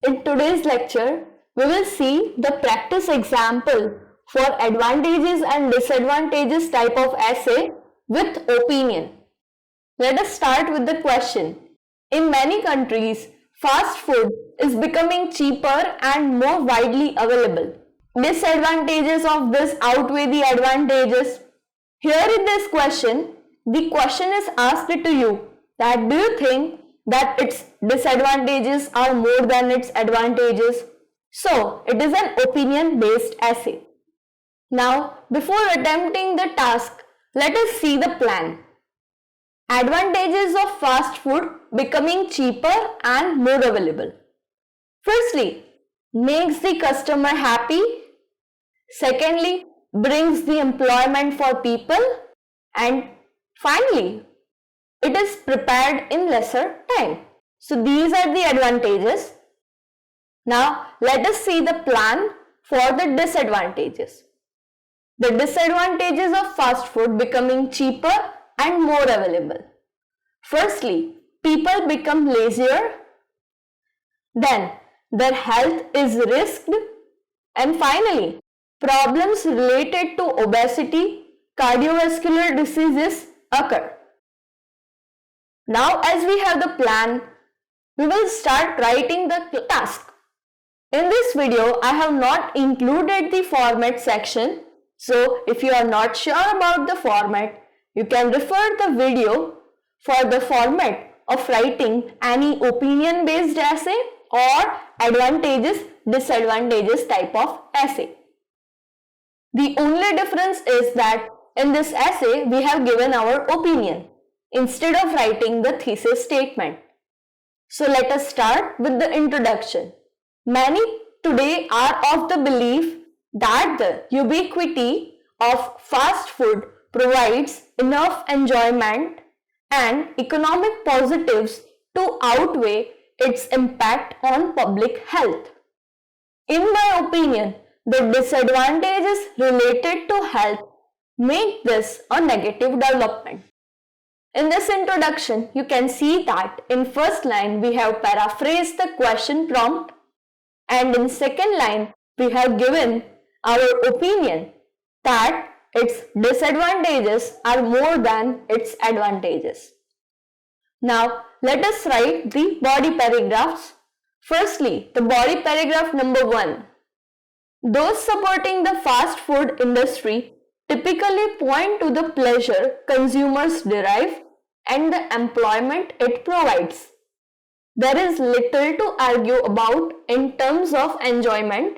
In today's lecture, we will see the practice example for advantages and disadvantages type of essay with opinion. Let us start with the question. In many countries, fast food is becoming cheaper and more widely available. Disadvantages of this outweigh the advantages. Here in this question, the question is asked to you that do you think that its disadvantages are more than its advantages? So, it is an opinion-based essay. Now, before attempting the task, let us see the plan. Advantages of fast food becoming cheaper and more available. Firstly, makes the customer happy. Secondly, brings the employment for people. And finally, it is prepared in lesser time. So these are the advantages. Now let us see the plan for the disadvantages. The disadvantages of fast food becoming cheaper and more available. Firstly, people become lazier. Then their health is risked. And finally, problems related to obesity, cardiovascular diseases occur. Now as we have the plan, we will start writing the task. In this video, I have not included the format section. So if you are not sure about the format, you can refer the video for the format of writing any opinion-based essay or advantages, disadvantages type of essay. The only difference is that in this essay, we have given our opinion instead of writing the thesis statement. So let us start with the introduction. Many today are of the belief that the ubiquity of fast food provides enough enjoyment and economic positives to outweigh its impact on public health. In my opinion, the disadvantages related to health make this a negative development. In this introduction, you can see that in first line we have paraphrased the question prompt, and in second line we have given our opinion that its disadvantages are more than its advantages. Now let us write the body paragraphs. Firstly, the body paragraph number 1. Those supporting the fast food industry typically point to the pleasure consumers derive and the employment it provides. There is little to argue about in terms of enjoyment.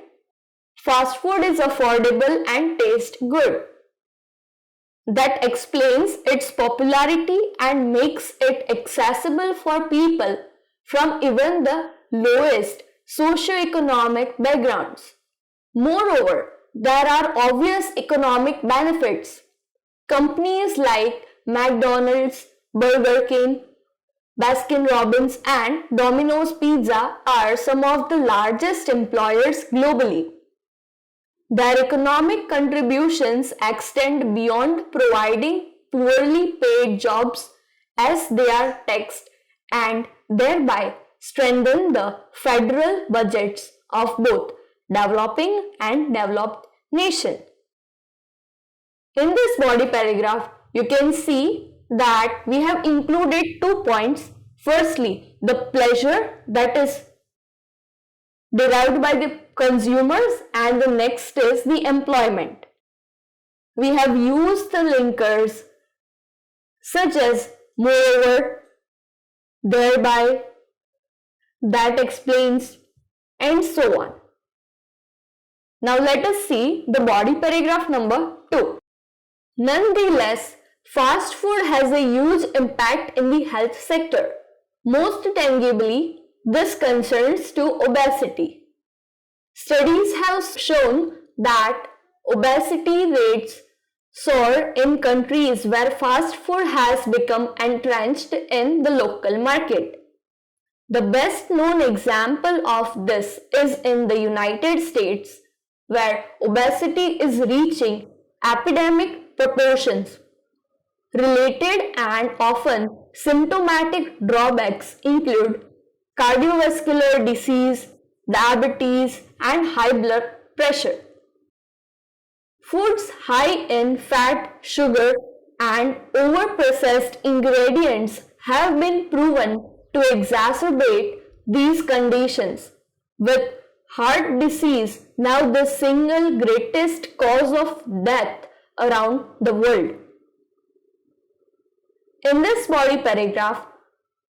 Fast food is affordable and tastes good. That explains its popularity and makes it accessible for people from even the lowest socio-economic backgrounds. Moreover, there are obvious economic benefits. Companies like McDonald's, Burger King, Baskin-Robbins and Domino's Pizza are some of the largest employers globally. Their economic contributions extend beyond providing poorly paid jobs as they are taxed and thereby strengthen the federal budgets of both developing and developed nations. In this body paragraph, you can see that we have included 2 points. Firstly, the pleasure that is derived by the consumers, and the next is the employment. We have used the linkers such as moreover, thereby, that explains, and so on. Now let us see the body paragraph number 2. Nonetheless, fast food has a huge impact in the health sector. Most tangibly, this concerns to obesity. Studies have shown that obesity rates soar in countries where fast food has become entrenched in the local market. The best known example of this is in the United States, where obesity is reaching epidemic proportions. Related and often symptomatic drawbacks include cardiovascular disease, diabetes, and high blood pressure. Foods high in fat, sugar, and over-processed ingredients have been proven to exacerbate these conditions, with heart disease now the single greatest cause of death around the world. In this body paragraph,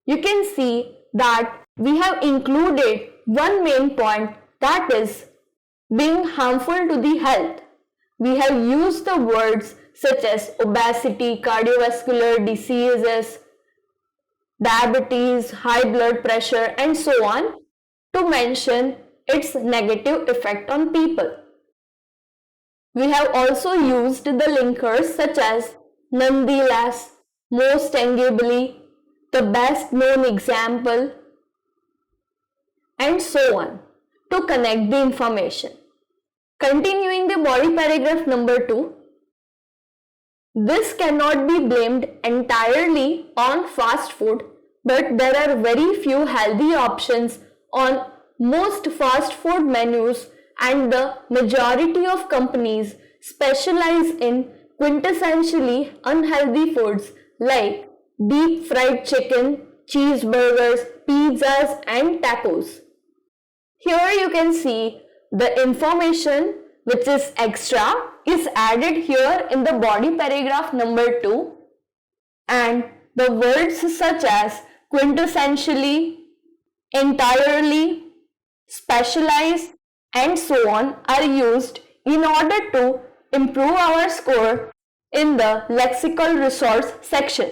you can see that we have included one main point, that is being harmful to the health. We have used the words such as obesity, cardiovascular diseases, diabetes, high blood pressure, and so on to mention its negative effect on people. We have also used the linkers such as nonetheless, most tangibly, the best known example, and so on to connect the information. Continuing the body paragraph number 2, this cannot be blamed entirely on fast food, but there are very few healthy options on most fast food menus, and the majority of companies specialize in quintessentially unhealthy foods like deep fried chicken, cheeseburgers, pizzas, and tacos. Here you can see the information which is extra is added here in the body paragraph number 2, and the words such as quintessentially, entirely, specialized, and so on are used in order to improve our score in the lexical resource section.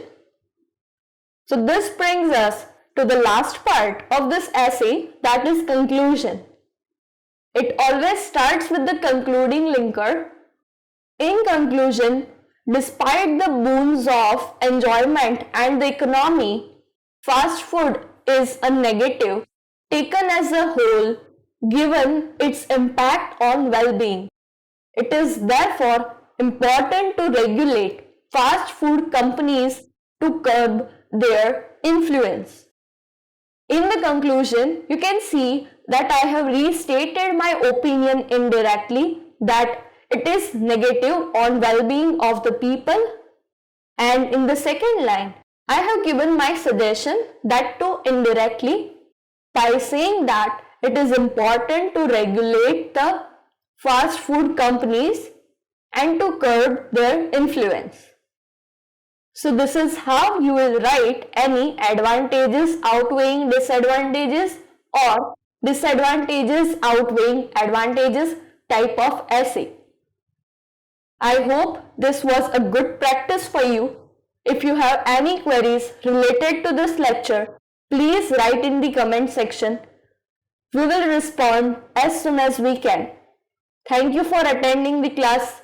So this brings us to the last part of this essay, that is conclusion. It always starts with the concluding linker. In conclusion, despite the boons of enjoyment and the economy, fast food is a negative taken as a whole given its impact on well-being. It is therefore important to regulate fast food companies to curb their influence. In the conclusion, you can see that I have restated my opinion indirectly that it is negative on well-being of the people, and in the second line, I have given my suggestion that too indirectly by saying that it is important to regulate the fast food companies and to curb their influence. So this is how you will write any advantages outweighing disadvantages or disadvantages outweighing advantages type of essay. I hope this was a good practice for you. If you have any queries related to this lecture, please write in the comment section. We will respond as soon as we can. Thank you for attending the class.